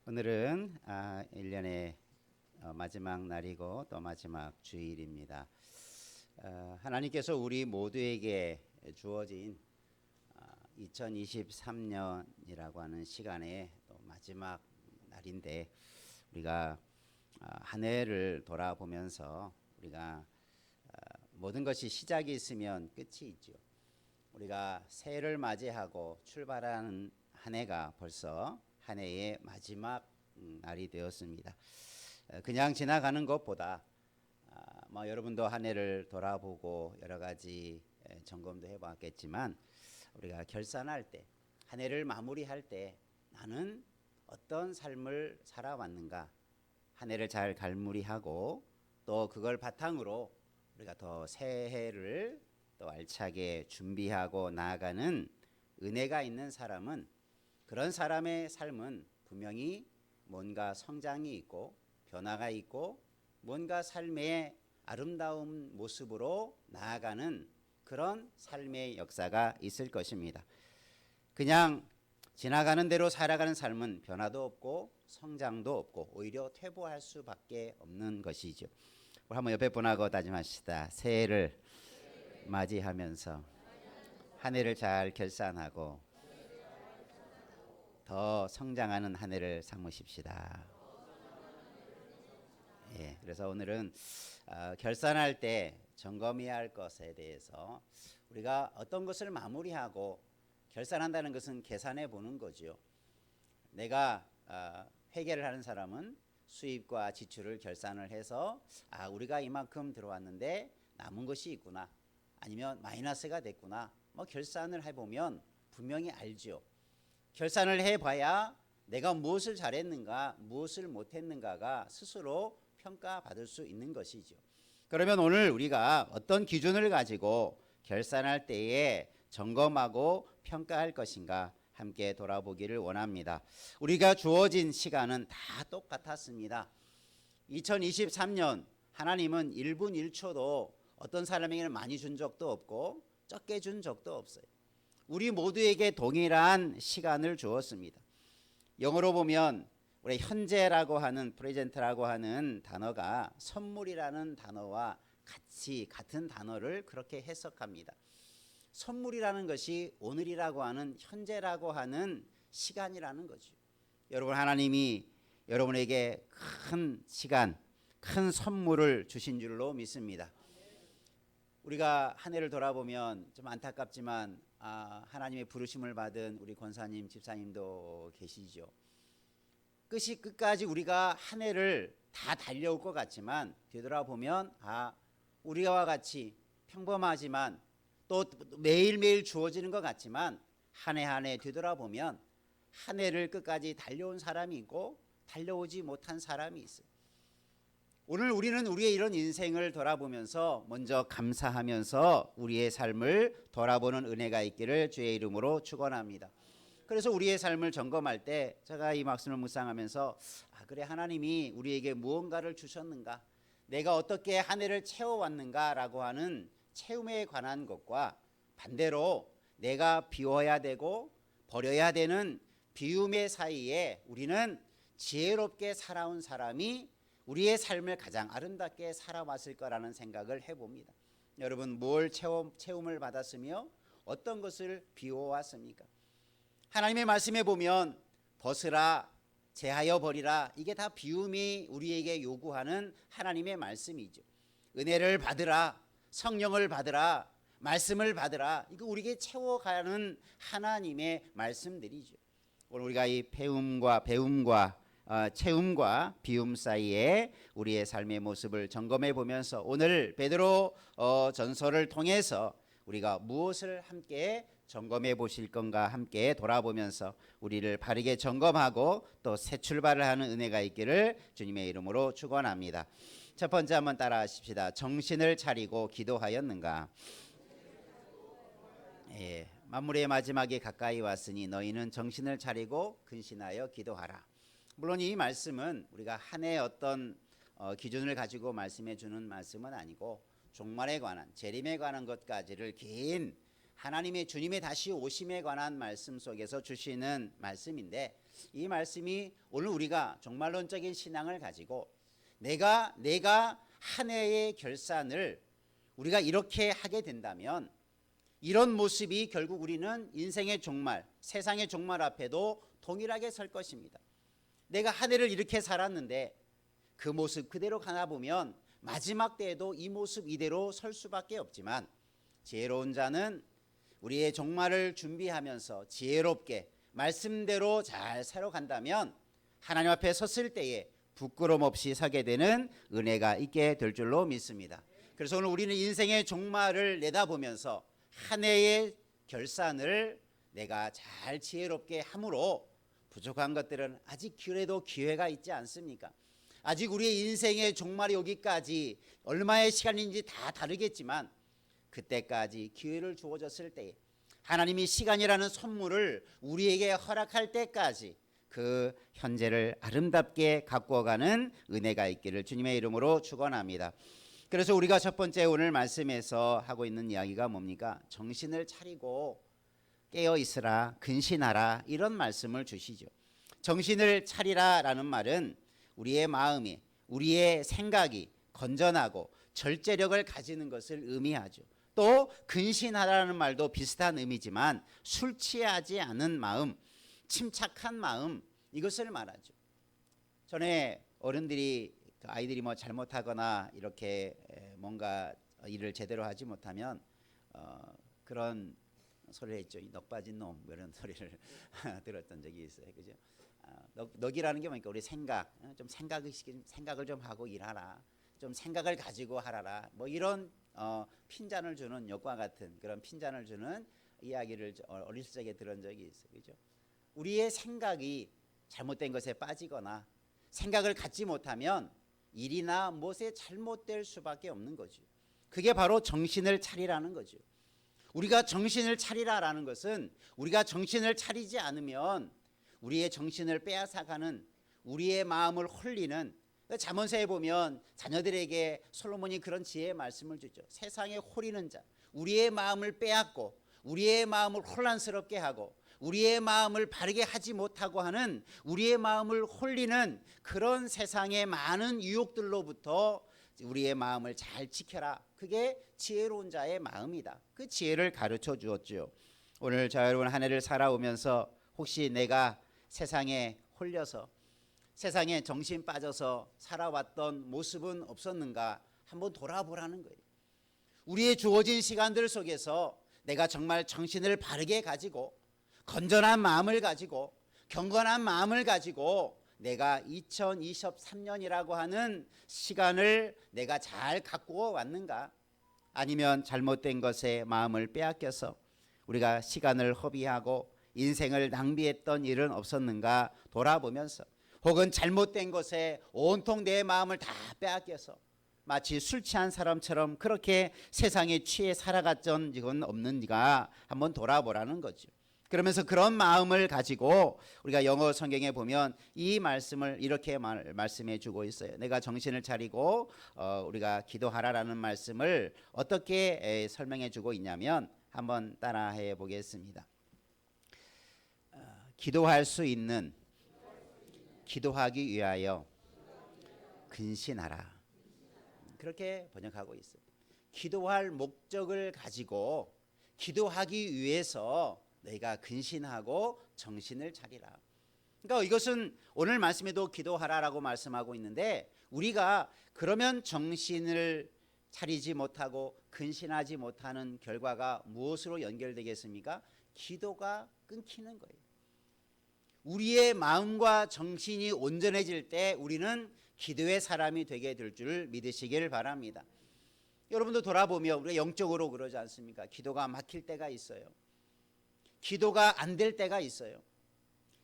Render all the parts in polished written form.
오늘은 1년의 마지막 날이고 또 마지막 주일입니다. 하나님께서 우리 모두에게 주어진 2023년이라고 하는 시간의 또 마지막 날인데 우리가 한 해를 돌아보면서 우리가 모든 것이 시작이 있으면 끝이 있죠. 우리가 새해를 맞이하고 출발하는 한 해가 벌써 한 해의 마지막 날이 되었습니다. 그냥 지나가는 것보다 여러분도 한 해를 돌아보고 여러 가지 점검도 해봤겠지만 우리가 결산할 때, 한 해를 마무리할 때 나는 어떤 삶을 살아왔는가, 한 해를 잘 갈무리하고 또 그걸 바탕으로 우리가 더 새해를 또 알차게 준비하고 나아가는 은혜가 있는 사람은, 그런 사람의 삶은 분명히 뭔가 성장이 있고 변화가 있고 뭔가 삶의 아름다운 모습으로 나아가는 그런 삶의 역사가 있을 것입니다. 그냥 지나가는 대로 살아가는 삶은 변화도 없고 성장도 없고 오히려 퇴보할 수밖에 없는 것이죠. 우리 한번 옆에 분하고 다짐합시다. 새해를 맞이하면서 한 해를 잘 결산하고 더 성장하는 한 해를 삼으십시다. 예, 그래서 오늘은 결산할 때 점검해야 할 것에 대해서, 우리가 어떤 것을 마무리하고 결산한다는 것은 계산해 보는 거죠. 내가 회계를 하는 사람은 수입과 지출을 결산을 해서 우리가 이만큼 들어왔는데 남은 것이 있구나, 아니면 마이너스가 됐구나, 결산을 해보면 분명히 알죠. 결산을 해봐야 내가 무엇을 잘했는가 무엇을 못했는가가 스스로 평가받을 수 있는 것이죠. 그러면 오늘 우리가 어떤 기준을 가지고 결산할 때에 점검하고 평가할 것인가 함께 돌아보기를 원합니다. 우리가 주어진 시간은 다 똑같았습니다. 2023년 하나님은 1분 1초도 어떤 사람에게는 많이 준 적도 없고 적게 준 적도 없어요. 우리 모두에게 동일한 시간을 주었습니다. 영어로 보면 우리 현재라고 하는, 프레젠트라고 하는 단어가 선물이라는 단어와 같은 단어를 그렇게 해석합니다. 선물이라는 것이 오늘이라고 하는, 현재라고 하는 시간이라는 거죠. 여러분, 하나님이 여러분에게 큰 시간, 큰 선물을 주신 줄로 믿습니다. 우리가 한 해를 돌아보면 좀 안타깝지만 하나님의 부르심을 받은 우리 권사님, 집사님도 계시죠. 끝까지 우리가 한 해를 다 달려올 것 같지만 되돌아보면 우리와 같이 평범하지만 또 매일매일 주어지는 것 같지만 한 해 한 해 되돌아보면 한 해를 끝까지 달려온 사람이 있고 달려오지 못한 사람이 있어요. 오늘 우리는 우리의 이런 인생을 돌아보면서 먼저 감사하면서 우리의 삶을 돌아보는 은혜가 있기를 주의 이름으로 축원합니다. 그래서 우리의 삶을 점검할 때 제가 이 말씀을 묵상하면서 그래, 하나님이 우리에게 무언가를 주셨는가, 내가 어떻게 한 해를 채워왔는가라고 하는 채움에 관한 것과 반대로 내가 비워야 되고 버려야 되는 비움의 사이에 우리는 지혜롭게 살아온 사람이 우리의 삶을 가장 아름답게 살아왔을 거라는 생각을 해봅니다. 여러분, 뭘 채움을 받았으며 어떤 것을 비워왔습니까? 하나님의 말씀에 보면 벗으라, 제하여 버리라, 이게 다 비움이 우리에게 요구하는 하나님의 말씀이죠. 은혜를 받으라, 성령을 받으라, 말씀을 받으라, 이거 우리에게 채워가는 하나님의 말씀들이죠. 오늘 우리가 이 배움과 채움과 비움 사이에 우리의 삶의 모습을 점검해 보면서 오늘 베드로 전서를 통해서 우리가 무엇을 함께 점검해 보실 건가 함께 돌아보면서 우리를 바르게 점검하고 또 새 출발을 하는 은혜가 있기를 주님의 이름으로 축원합니다. 첫 번째 한번 따라 하십시다. 정신을 차리고 기도하였는가? 예, 만물의 마지막이 가까이 왔으니 너희는 정신을 차리고 근신하여 기도하라. 물론 이 말씀은 우리가 한 해 어떤 기준을 가지고 말씀해 주는 말씀은 아니고 종말에 관한, 재림에 관한 것까지를 긴 하나님의 주님의 다시 오심에 관한 말씀 속에서 주시는 말씀인데, 이 말씀이 오늘 우리가 종말론적인 신앙을 가지고 내가 한 해의 결산을 우리가 이렇게 하게 된다면, 이런 모습이 결국 우리는 인생의 종말, 세상의 종말 앞에도 동일하게 설 것입니다. 내가 한 해를 이렇게 살았는데 그 모습 그대로 가나 보면 마지막 때에도 이 모습 이대로 설 수밖에 없지만, 지혜로운 자는 우리의 종말을 준비하면서 지혜롭게 말씀대로 잘 살아간다면 하나님 앞에 섰을 때에 부끄럼 없이 서게 되는 은혜가 있게 될 줄로 믿습니다. 그래서 오늘 우리는 인생의 종말을 내다보면서 한 해의 결산을 내가 잘 지혜롭게 함으로 부족한 것들은 아직 그래도 기회가 있지 않습니까? 아직 우리의 인생의 종말이 오기까지 얼마의 시간인지 다 다르겠지만, 그때까지 기회를 주어졌을 때 하나님이 시간이라는 선물을 우리에게 허락할 때까지 그 현재를 아름답게 가꾸어가는 은혜가 있기를 주님의 이름으로 축원합니다. 그래서 우리가 첫 번째 오늘 말씀에서 하고 있는 이야기가 뭡니까? 정신을 차리고 깨어 있으라, 근신하라, 이런 말씀을 주시죠. 정신을 차리라라는 말은 우리의 마음이, 우리의 생각이 건전하고 절제력을 가지는 것을 의미하죠. 또 근신하라는 말도 비슷한 의미지만 술 취하지 않은 마음, 침착한 마음, 이것을 말하죠. 전에 어른들이 아이들이 뭐 잘못하거나 이렇게 뭔가 일을 제대로 하지 못하면 그런 소리를 했죠. 이 넋 빠진 놈, 이런 소리를 들었던 적이 있어요. 그죠? 넋이라는 게 뭐니까 우리 생각, 좀 생각을 좀 하고 일하라, 좀 생각을 가지고 하라라, 뭐 이런 핀잔을 주는, 욕과 같은 그런 핀잔을 주는 이야기를 어릴 적에 들은 적이 있어요. 그죠? 우리의 생각이 잘못된 것에 빠지거나 생각을 갖지 못하면 일이나 무엇에 잘못될 수밖에 없는 거죠. 그게 바로 정신을 차리라는 거죠. 우리가 정신을 차리라라는 것은 우리가 정신을 차리지 않으면 우리의 정신을 빼앗아가는, 우리의 마음을 홀리는, 잠언서에 보면 자녀들에게 솔로몬이 그런 지혜의 말씀을 주죠. 세상에 홀리는 자, 우리의 마음을 빼앗고 우리의 마음을 혼란스럽게 하고 우리의 마음을 바르게 하지 못하고 하는, 우리의 마음을 홀리는 그런 세상의 많은 유혹들로부터 우리의 마음을 잘 지켜라. 그게 지혜로운 자의 마음이다. 그 지혜를 가르쳐 주었죠. 오늘 저 여러분 한 해를 살아오면서 혹시 내가 세상에 홀려서, 세상에 정신 빠져서 살아왔던 모습은 없었는가 한번 돌아보라는 거예요. 우리의 주어진 시간들 속에서 내가 정말 정신을 바르게 가지고 건전한 마음을 가지고 경건한 마음을 가지고 내가 2023년이라고 하는 시간을 내가 잘 가꾸어 왔는가? 아니면 잘못된 것에 마음을 빼앗겨서 우리가 시간을 허비하고 인생을 낭비했던 일은 없었는가 돌아보면서, 혹은 잘못된 것에 온통 내 마음을 다 빼앗겨서 마치 술 취한 사람처럼 그렇게 세상에 취해 살아갔던 적은 없는가 한번 돌아보라는 거죠. 그러면서 그런 마음을 가지고 우리가 영어 성경에 보면 이 말씀을 이렇게 말씀해 주고 있어요. 내가 정신을 차리고 우리가 기도하라라는 말씀을 어떻게 설명해 주고 있냐면 한번 따라해 보겠습니다. 기도할 수 있는, 기도하기 위하여 근신하라. 그렇게 번역하고 있어요. 기도할 목적을 가지고 기도하기 위해서 너희가 근신하고 정신을 차리라. 그러니까 이것은 오늘 말씀에도 기도하라라고 말씀하고 있는데, 우리가 그러면 정신을 차리지 못하고 근신하지 못하는 결과가 무엇으로 연결되겠습니까? 기도가 끊기는 거예요. 우리의 마음과 정신이 온전해질 때 우리는 기도의 사람이 되게 될 줄 믿으시길 바랍니다. 여러분도 돌아보면 우리가 영적으로 그러지 않습니까? 기도가 막힐 때가 있어요. 기도가 안 될 때가 있어요.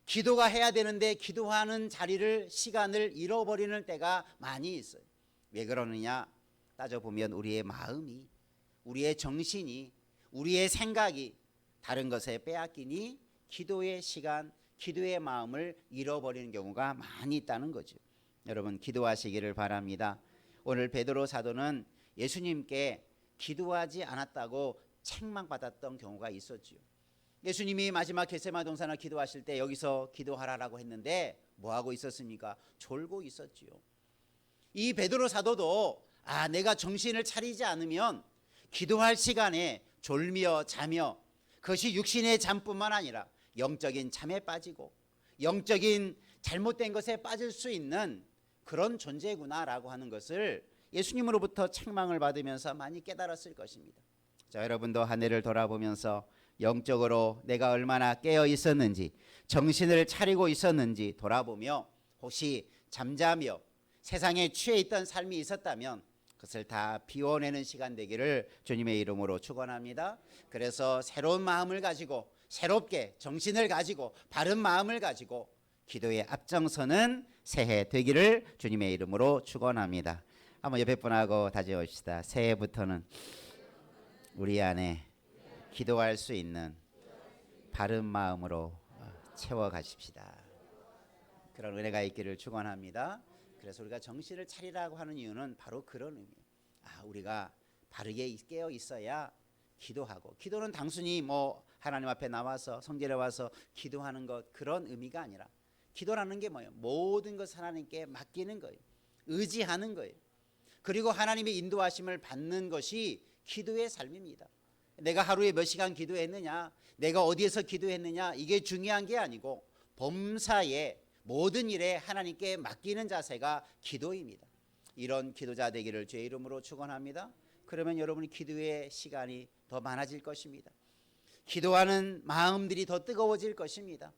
기도가 해야 되는데 기도하는 자리를, 시간을 잃어버리는 때가 많이 있어요. 왜 그러느냐 따져보면 우리의 마음이, 우리의 정신이, 우리의 생각이 다른 것에 빼앗기니 기도의 시간, 기도의 마음을 잃어버리는 경우가 많이 있다는 거죠. 여러분 기도하시기를 바랍니다. 오늘 베드로 사도는 예수님께 기도하지 않았다고 책망받았던 경우가 있었지요. 예수님이 마지막 겟세마네 동산을 기도하실 때 여기서 기도하라라고 했는데 뭐 하고 있었습니까? 졸고 있었지요. 이 베드로 사도도 내가 정신을 차리지 않으면 기도할 시간에 졸며 자며, 그것이 육신의 잠뿐만 아니라 영적인 잠에 빠지고 영적인 잘못된 것에 빠질 수 있는 그런 존재구나라고 하는 것을 예수님으로부터 책망을 받으면서 많이 깨달았을 것입니다. 자, 여러분도 한 해를 돌아보면서 영적으로 내가 얼마나 깨어 있었는지, 정신을 차리고 있었는지 돌아보며 혹시 잠자며 세상에 취해 있던 삶이 있었다면 그것을 다 비워내는 시간 되기를 주님의 이름으로 축원합니다. 그래서 새로운 마음을 가지고, 새롭게 정신을 가지고, 바른 마음을 가지고 기도에 앞장서는 새해 되기를 주님의 이름으로 축원합니다. 한번 옆에 분하고 다짐합시다. 새해부터는 우리 안에 기도할 수 있는 바른 마음으로 채워가십시다. 그런 은혜가 있기를 축원합니다. 그래서 우리가 정신을 차리라고 하는 이유는 바로 그런 의미예요. 우리가 바르게 깨어 있어야 기도하고, 기도는 단순히 하나님 앞에 나와서 성전에 와서 기도하는 것, 그런 의미가 아니라 기도라는 게 뭐예요? 모든 것 하나님께 맡기는 거예요. 의지하는 거예요. 그리고 하나님의 인도하심을 받는 것이 기도의 삶입니다. 내가 하루에 몇 시간 기도했느냐, 내가 어디에서 기도했느냐, 이게 중요한 게 아니고 범사에 모든 일에 하나님께 맡기는 자세가 기도입니다. 이런 기도자 되기를 주의 이름으로 축원합니다. 그러면 여러분이 기도의 시간이 더 많아질 것입니다. 기도하는 마음들이 더 뜨거워질 것입니다.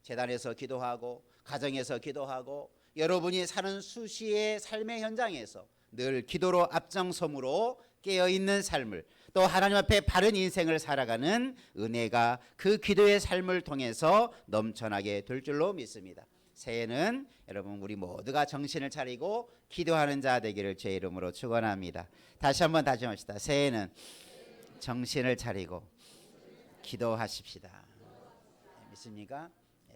제단에서 기도하고, 가정에서 기도하고, 여러분이 사는 수시의 삶의 현장에서 늘 기도로 앞장섬으로 깨어있는 삶을, 또 하나님 앞에 바른 인생을 살아가는 은혜가 그 기도의 삶을 통해서 넘쳐나게 될 줄로 믿습니다. 새해는 여러분 우리 모두가 정신을 차리고 기도하는 자 되기를 제 이름으로 축원합니다. 다시 한번 다짐합시다. 새해는 정신을 차리고 기도하십시다. 믿습니까?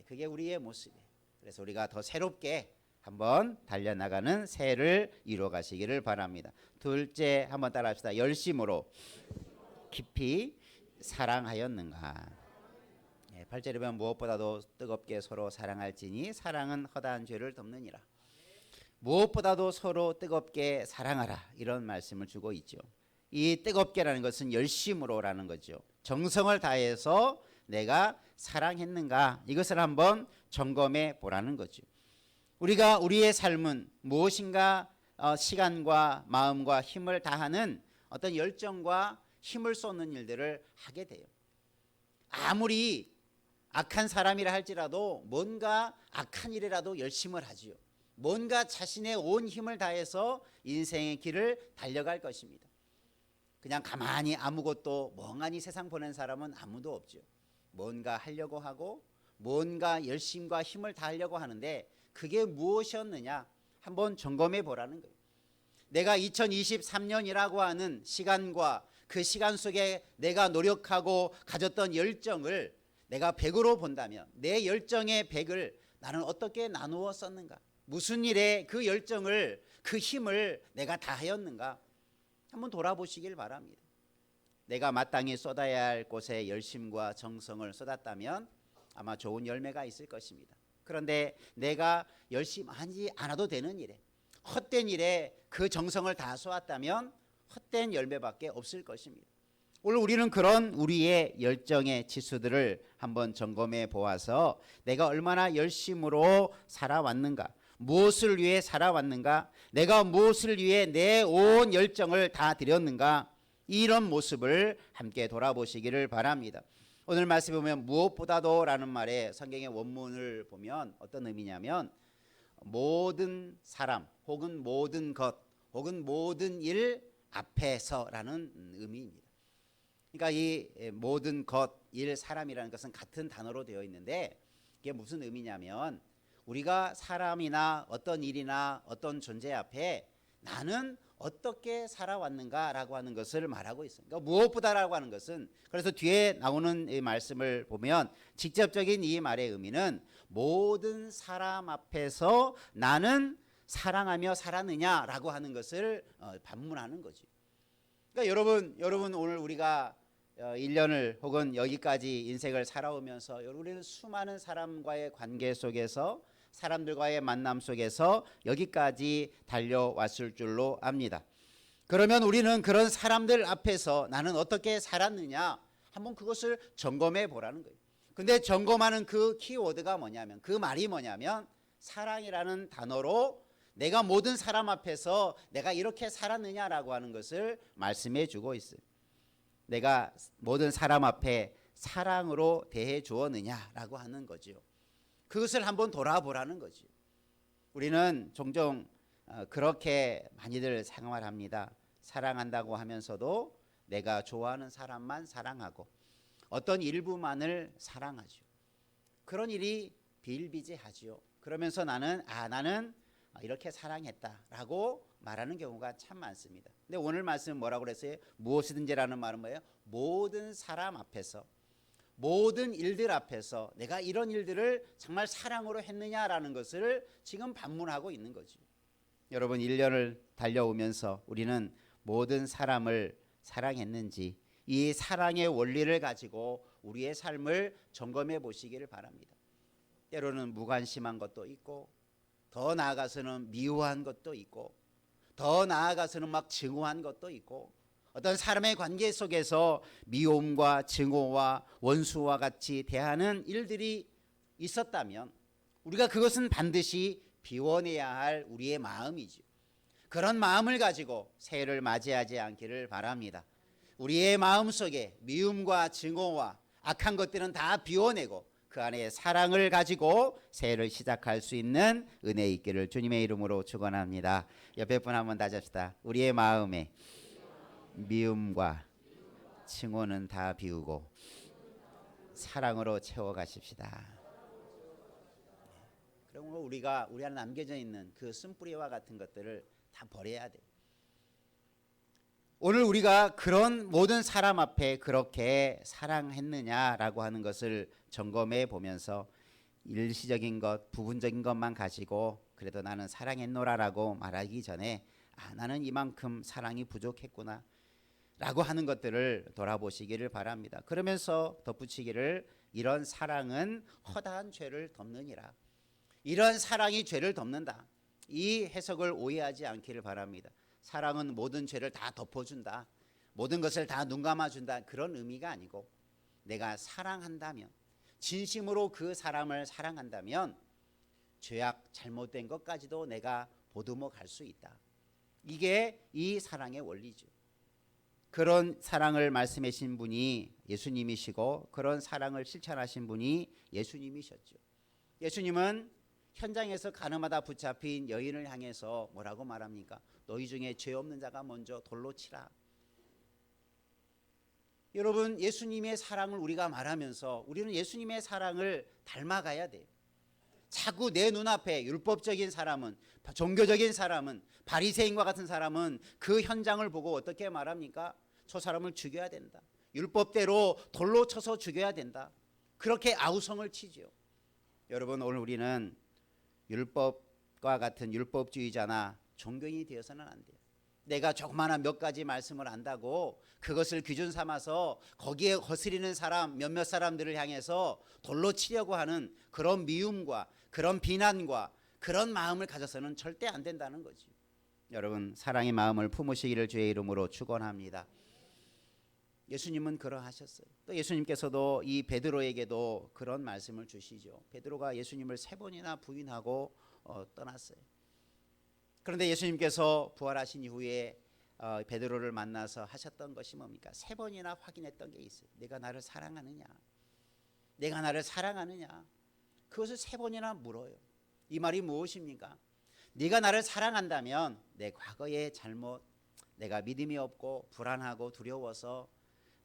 그게 우리의 모습이에요. 그래서 우리가 더 새롭게 한번 달려나가는 새해를 이루어 가시기를 바랍니다. 둘째, 한번 따라합시다. 열심으로 깊이 사랑하였는가. 8절에 보면 무엇보다도 뜨겁게 서로 사랑할지니 사랑은 허다한 죄를 덮느니라. 무엇보다도 서로 뜨겁게 사랑하라, 이런 말씀을 주고 있죠. 이 뜨겁게라는 것은 열심으로라는 거죠. 정성을 다해서 내가 사랑했는가, 이것을 한번 점검해 보라는 거죠. 우리의 삶은 무엇인가 시간과 마음과 힘을 다하는 어떤 열정과 힘을 쏟는 일들을 하게 돼요. 아무리 악한 사람이라 할지라도 뭔가 악한 일이라도 열심을 하지요. 뭔가 자신의 온 힘을 다해서 인생의 길을 달려갈 것입니다. 그냥 가만히 아무것도 멍하니 세상 보낸 사람은 아무도 없죠. 뭔가 하려고 하고 뭔가 열심과 힘을 다하려고 하는데 그게 무엇이었느냐 한번 점검해 보라는 거예요. 내가 2023년이라고 하는 시간과 그 시간 속에 내가 노력하고 가졌던 열정을 내가 100으로 본다면 내 열정의 100을 나는 어떻게 나누어 썼는가, 무슨 일에 그 열정을, 그 힘을 내가 다하였는가 한번 돌아보시길 바랍니다. 내가 마땅히 쏟아야 할 곳에 열심과 정성을 쏟았다면 아마 좋은 열매가 있을 것입니다. 그런데 내가 열심히 하지 않아도 되는 일에, 헛된 일에 그 정성을 다 쏟았다면 헛된 열매밖에 없을 것입니다. 오늘 우리는 그런 우리의 열정의 지수들을 한번 점검해 보아서 내가 얼마나 열심으로 살아왔는가, 무엇을 위해 살아왔는가, 내가 무엇을 위해 내 온 열정을 다 드렸는가, 이런 모습을 함께 돌아보시기를 바랍니다. 오늘 말씀에 보면 무엇보다도 라는 말에 성경의 원문을 보면 어떤 의미냐면 모든 사람 혹은 모든 것 혹은 모든 일 앞에서라는 의미입니다. 그러니까 이 모든 것, 일, 사람이라는 것은 같은 단어로 되어 있는데 이게 무슨 의미냐면 우리가 사람이나 어떤 일이나 어떤 존재 앞에 나는 어떻게 살아왔는가라고 하는 것을 말하고 있습니다. 그러니까 무엇보다라고 하는 것은, 그래서 뒤에 나오는 이 말씀을 보면 직접적인 이 말의 의미는 모든 사람 앞에서 나는 사랑하며 살았느냐라고 하는 것을 반문하는 거죠. 그러니까 여러분 오늘 우리가 1년을 혹은 여기까지 인생을 살아오면서 우리는 수많은 사람과의 관계 속에서 사람들과의 만남 속에서 여기까지 달려왔을 줄로 압니다. 그러면 우리는 그런 사람들 앞에서 나는 어떻게 살았느냐 한번 그것을 점검해 보라는 거예요. 근데 점검하는 그 키워드가 뭐냐면 그 말이 뭐냐면 사랑이라는 단어로 내가 모든 사람 앞에서 내가 이렇게 살았느냐라고 하는 것을 말씀해 주고 있어요. 내가 모든 사람 앞에 사랑으로 대해 주었느냐라고 하는 거죠. 그것을 한번 돌아보라는 거죠. 우리는 종종 그렇게 많이들 생활합니다. 사랑한다고 하면서도 내가 좋아하는 사람만 사랑하고 어떤 일부만을 사랑하죠. 그런 일이 비일비재하죠. 그러면서 나는 이렇게 사랑했다라고 말하는 경우가 참 많습니다. 근데 오늘 말씀은 뭐라고 그랬어요? 무엇이든지라는 말은 뭐예요? 모든 사람 앞에서 모든 일들 앞에서 내가 이런 일들을 정말 사랑으로 했느냐라는 것을 지금 반문하고 있는 거죠. 여러분 1년을 달려오면서 우리는 모든 사람을 사랑했는지 이 사랑의 원리를 가지고 우리의 삶을 점검해 보시기를 바랍니다. 때로는 무관심한 것도 있고 더 나아가서는 미워한 것도 있고 더 나아가서는 막 증오한 것도 있고 어떤 사람의 관계 속에서 미움과 증오와 원수와 같이 대하는 일들이 있었다면 우리가 그것은 반드시 비워내야 할 우리의 마음이죠. 그런 마음을 가지고 새해를 맞이하지 않기를 바랍니다. 우리의 마음속에 미움과 증오와 악한 것들은 다 비워내고 그 안에 사랑을 가지고 새해를 시작할 수 있는 은혜 있기를 주님의 이름으로 축원합니다. 옆에 분 한번 다시 합시다. 우리의 마음에 미움과 증오는 다 비우고 사랑으로 채워가십시다. 그리고 우리 안에 남겨져 있는 그 쓴뿌리와 같은 것들을 다 버려야 돼. 오늘 우리가 그런 모든 사람 앞에 그렇게 사랑했느냐라고 하는 것을 점검해 보면서 일시적인 것, 부분적인 것만 가지고 그래도 나는 사랑했노라라고 말하기 전에 나는 이만큼 사랑이 부족했구나 라고 하는 것들을 돌아보시기를 바랍니다. 그러면서 덧붙이기를 이런 사랑은 허다한 죄를 덮느니라. 이런 사랑이 죄를 덮는다. 이 해석을 오해하지 않기를 바랍니다. 사랑은 모든 죄를 다 덮어준다. 모든 것을 다 눈감아준다. 그런 의미가 아니고 내가 사랑한다면 진심으로 그 사람을 사랑한다면 죄악 잘못된 것까지도 내가 보듬어 갈 수 있다. 이게 이 사랑의 원리죠. 그런 사랑을 말씀해 주신 분이 예수님이시고 그런 사랑을 실천하신 분이 예수님이셨죠. 예수님은 현장에서 가늠하다 붙잡힌 여인을 향해서 뭐라고 말합니까? 너희 중에 죄 없는 자가 먼저 돌로 치라. 여러분 예수님의 사랑을 우리가 말하면서 우리는 예수님의 사랑을 닮아가야 돼요. 자꾸 내 눈앞에 율법적인 사람은 종교적인 사람은 바리새인과 같은 사람은 그 현장을 보고 어떻게 말합니까? 저 사람을 죽여야 된다. 율법대로 돌로 쳐서 죽여야 된다. 그렇게 아우성을 치죠. 여러분 오늘 우리는 율법과 같은 율법주의자나 종교인이 되어서는 안 돼요. 내가 조그마한 몇 가지 말씀을 안다고 그것을 기준 삼아서 거기에 거스리는 사람 몇몇 사람들을 향해서 돌로 치려고 하는 그런 미움과 그런 비난과 그런 마음을 가져서는 절대 안 된다는 거지. 여러분 사랑의 마음을 품으시기를 주의 이름으로 축원합니다. 예수님은 그러하셨어요. 또 예수님께서도 이 베드로에게도 그런 말씀을 주시죠. 베드로가 예수님을 3번이나 부인하고 떠났어요. 그런데 예수님께서 부활하신 이후에 베드로를 만나서 하셨던 것이 뭡니까? 3번이나 확인했던 게 있어요. 내가 나를 사랑하느냐? 내가 나를 사랑하느냐? 그것을 3번이나 물어요. 이 말이 무엇입니까? 네가 나를 사랑한다면 내 과거의 잘못, 내가 믿음이 없고 불안하고 두려워서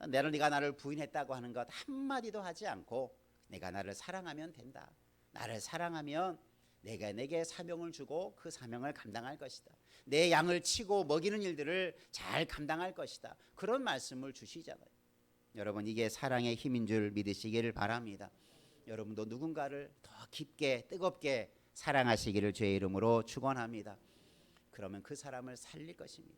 네가 나를 부인했다고 하는 것 한마디도 하지 않고 내가 나를 사랑하면 된다. 나를 사랑하면 내가 내게 사명을 주고 그 사명을 감당할 것이다. 내 양을 치고 먹이는 일들을 잘 감당할 것이다. 그런 말씀을 주시잖아요. 여러분 이게 사랑의 힘인 줄 믿으시기를 바랍니다. 여러분도 누군가를 더 깊게 뜨겁게 사랑하시기를 주의 이름으로 축원합니다. 그러면 그 사람을 살릴 것입니다.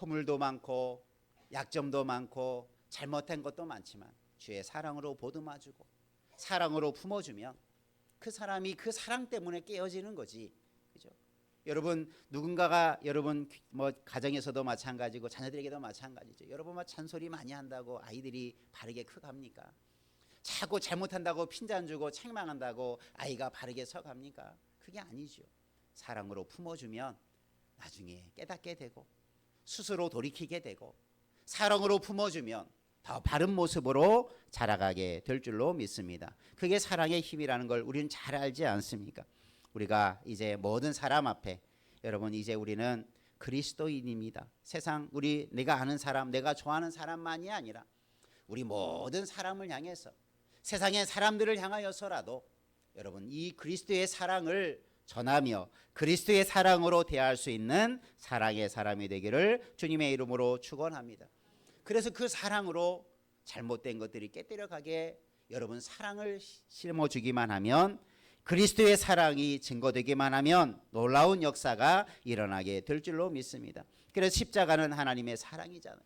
허물도 많고 약점도 많고 잘못한 것도 많지만 주의 사랑으로 보듬어주고 사랑으로 품어주면 그 사람이 그 사랑 때문에 깨어지는 거지. 그죠? 여러분 누군가가 여러분 뭐 가정에서도 마찬가지고 자녀들에게도 마찬가지죠. 여러분 뭐 잔소리 많이 한다고 아이들이 바르게 커갑니까? 자꾸 잘못한다고 핀잔 주고 책망한다고 아이가 바르게 서갑니까? 그게 아니죠. 사랑으로 품어주면 나중에 깨닫게 되고 스스로 돌이키게 되고 사랑으로 품어주면 더 바른 모습으로 자라가게 될 줄로 믿습니다. 그게 사랑의 힘이라는 걸 우리는 잘 알지 않습니까? 우리가 이제 모든 사람 앞에 여러분 이제 우리는 그리스도인입니다. 세상 우리 내가 아는 사람 내가 좋아하는 사람만이 아니라 우리 모든 사람을 향해서 세상의 사람들을 향하여서라도 여러분 이 그리스도의 사랑을 전하며 그리스도의 사랑으로 대할 수 있는 사랑의 사람이 되기를 주님의 이름으로 축원합니다. 그래서 그 사랑으로 잘못된 것들이 깨뜨려가게 여러분 사랑을 심어주기만 하면 그리스도의 사랑이 증거되기만 하면 놀라운 역사가 일어나게 될 줄로 믿습니다. 그래서 십자가는 하나님의 사랑이잖아요.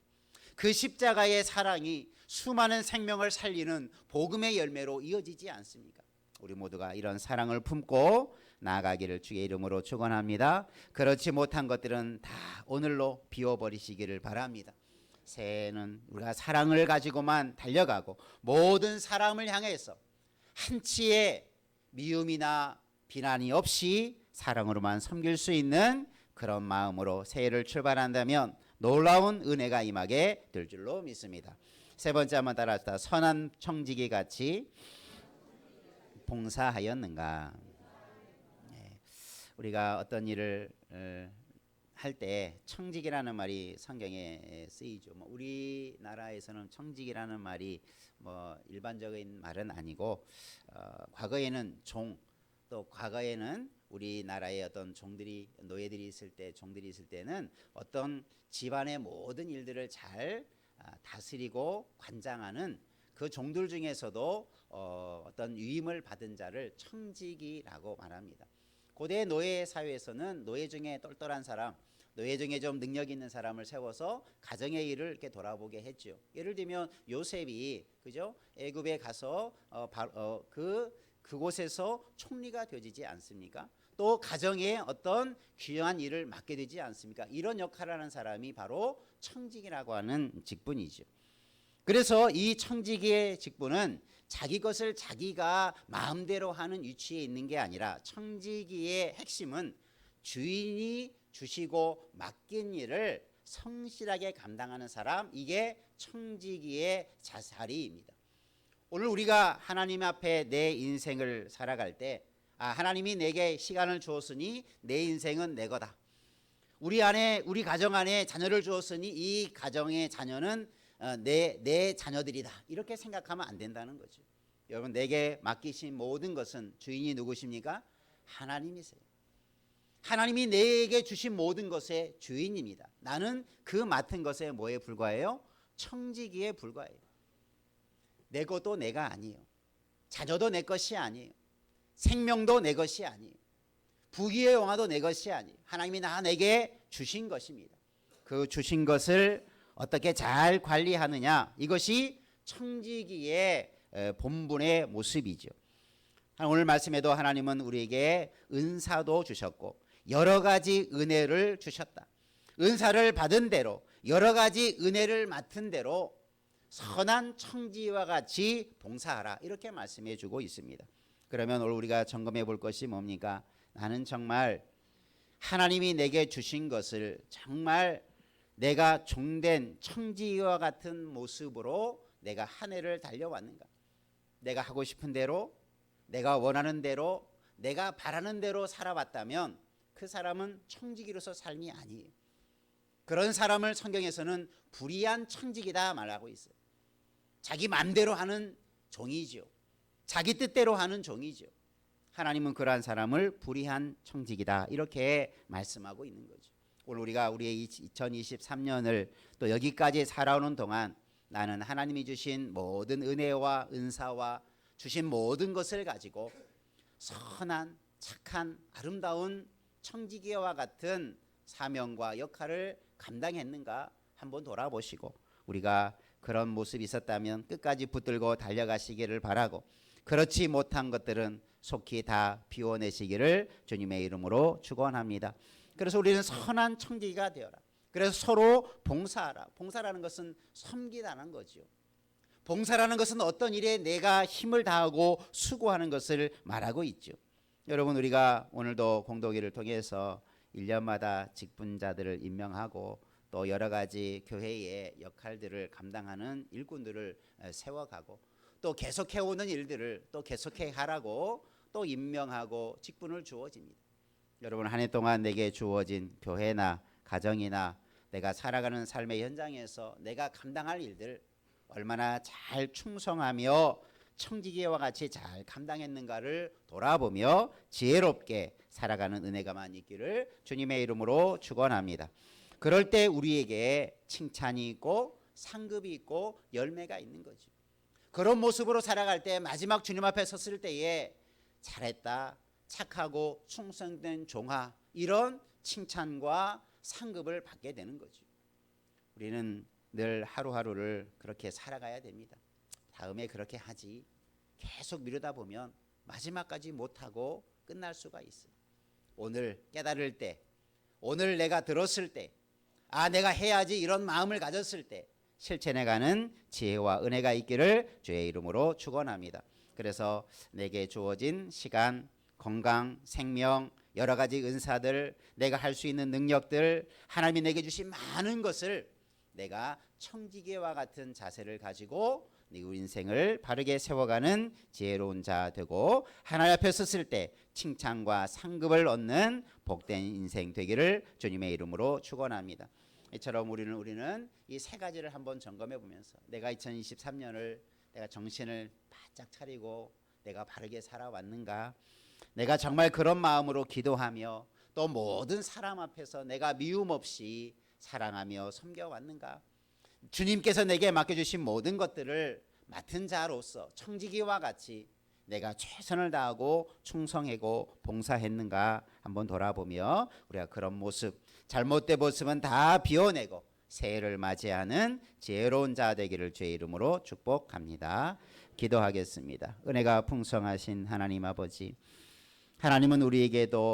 그 십자가의 사랑이 수많은 생명을 살리는 복음의 열매로 이어지지 않습니까? 우리 모두가 이런 사랑을 품고 나아가기를 주의 이름으로 축원합니다. 그렇지 못한 것들은 다 오늘로 비워버리시기를 바랍니다. 새해에는 우리가 사랑을 가지고만 달려가고 모든 사람을 향해서 한치의 미움이나 비난이 없이 사랑으로만 섬길 수 있는 그런 마음으로 새해를 출발한다면 놀라운 은혜가 임하게 될 줄로 믿습니다. 세 번째 한번 따라합시다. 선한 청지기 같이 봉사하였는가. 네. 우리가 어떤 일을 할 때 청직이라는 말이 성경에 쓰이죠. 뭐 우리나라에서는 청직이라는 말이 뭐 일반적인 말은 아니고 과거에는 종, 또 과거에는 우리나라의 어떤 종들이 노예들이 있을 때 종들이 있을 때는 어떤 집안의 모든 일들을 잘 다스리고 관장하는 그 종들 중에서도 어떤 위임을 받은 자를 청직이라고 말합니다. 고대 노예 사회에서는 노예 중에 똘똘한 사람, 노예 중에 좀 능력 있는 사람을 세워서 가정의 일을 이렇게 돌아보게 했죠. 예를 들면 요셉이 그죠? 애굽에 가서 그곳에서 총리가 되지 않습니까? 또 가정에 어떤 귀한 일을 맡게 되지 않습니까? 이런 역할을 하는 사람이 바로 청직이라고 하는 직분이죠. 그래서 이 청지기의 직분은 자기 것을 자기가 마음대로 하는 위치에 있는 게 아니라 청지기의 핵심은 주인이 주시고 맡긴 일을 성실하게 감당하는 사람, 이게 청지기의 자리입니다. 오늘 우리가 하나님 앞에 내 인생을 살아갈 때 하나님이 내게 시간을 주었으니 내 인생은 내 거다. 우리 가정 안에 자녀를 주었으니 이 가정의 자녀는 내 자녀들이다. 이렇게 생각하면 안 된다는 거죠. 여러분 내게 맡기신 모든 것은 주인이 누구십니까? 하나님이세요. 하나님이 내게 주신 모든 것의 주인입니다. 나는 그 맡은 것에 뭐에 불과해요? 청지기에 불과해요. 내 것도 내가 아니에요. 자녀도 내 것이 아니에요. 생명도 내 것이 아니에요. 부귀의 영화도 내 것이 아니에요. 하나님이 내게 주신 것입니다. 그 주신 것을 어떻게 잘 관리하느냐, 이것이 청지기의 본분의 모습이죠. 오늘 말씀에도 하나님은 우리에게 은사도 주셨고 여러 가지 은혜를 주셨다. 은사를 받은 대로 여러 가지 은혜를 맡은 대로 선한 청지와 같이 봉사하라, 이렇게 말씀해 주고 있습니다. 그러면 오늘 우리가 점검해 볼 것이 뭡니까? 나는 정말 하나님이 내게 주신 것을 정말 내가 종된 청지와 같은 모습으로 내가 한 해를 달려왔는가? 내가 하고 싶은 대로, 내가 원하는 대로, 내가 바라는 대로 살아왔다면 그 사람은 청지기로서 삶이 아니에요. 그런 사람을 성경에서는 불의한 청지기다 말하고 있어요. 자기 마음대로 하는 종이죠. 자기 뜻대로 하는 종이죠. 하나님은 그러한 사람을 불의한 청지기다, 이렇게 말씀하고 있는 거죠. 오늘 우리가 우리의 2023년을 또 여기까지 살아오는 동안 나는 하나님이 주신 모든 은혜와 은사와 주신 모든 것을 가지고 선한, 착한, 아름다운 청지기와 같은 사명과 역할을 감당했는가 한번 돌아보시고 우리가 그런 모습이 있었다면 끝까지 붙들고 달려가시기를 바라고, 그렇지 못한 것들은 속히 다 비워내시기를 주님의 이름으로 축원합니다. 그래서 우리는 선한 청지기가 되어라. 그래서 서로 봉사하라. 봉사라는 것은 섬기다는 거죠. 봉사라는 것은 어떤 일에 내가 힘을 다하고 수고하는 것을 말하고 있죠. 여러분, 우리가 오늘도 공동회를 통해서 1년마다 직분자들을 임명하고 또 여러 가지 교회의 역할들을 감당하는 일꾼들을 세워가고 또 계속해오는 일들을 또 계속해 하라고 또 임명하고 직분을 주어집니다. 여러분, 한 해 동안 내게 주어진 교회나 가정이나 내가 살아가는 삶의 현장에서 내가 감당할 일들 얼마나 잘 충성하며 청지기와 같이 잘 감당했는가를 돌아보며 지혜롭게 살아가는 은혜가만 있기를 주님의 이름으로 축원합니다. 그럴 때 우리에게 칭찬이 있고 상급이 있고 열매가 있는 거죠. 그런 모습으로 살아갈 때 마지막 주님 앞에 섰을 때에 잘했다, 착하고 충성된 종아, 이런 칭찬과 상급을 받게 되는 거죠. 우리는 늘 하루하루를 그렇게 살아가야 됩니다. 다음에 그렇게 하지, 계속 미루다 보면 마지막까지 못하고 끝날 수가 있어요. 오늘 깨달을 때, 오늘 내가 들었을 때, 내가 해야지 이런 마음을 가졌을 때 실천해가는 지혜와 은혜가 있기를 주의 이름으로 축원합니다. 그래서 내게 주어진 시간, 건강, 생명, 여러 가지 은사들, 내가 할 수 있는 능력들, 하나님이 내게 주신 많은 것을 내가 청지기와 같은 자세를 가지고 우리 인생을 바르게 세워가는 지혜로운 자 되고 하나님 앞에 섰을 때 칭찬과 상급을 얻는 복된 인생 되기를 주님의 이름으로 축원합니다. 이처럼 우리는 이 세 가지를 한번 점검해 보면서 내가 2023년을 내가 정신을 바짝 차리고 내가 바르게 살아왔는가, 내가 정말 그런 마음으로 기도하며 또 모든 사람 앞에서 내가 미움 없이 사랑하며 섬겨왔는가, 주님께서 내게 맡겨주신 모든 것들을 맡은 자로서 청지기와 같이 내가 최선을 다하고 충성하고 봉사했는가 한번 돌아보며 우리가 그런 모습, 잘못된 모습은 다 비워내고 새해를 맞이하는 지혜로운 자 되기를 주의 이름으로 축복합니다. 기도하겠습니다. 은혜가 풍성하신 하나님 아버지, 하나님은 우리에게도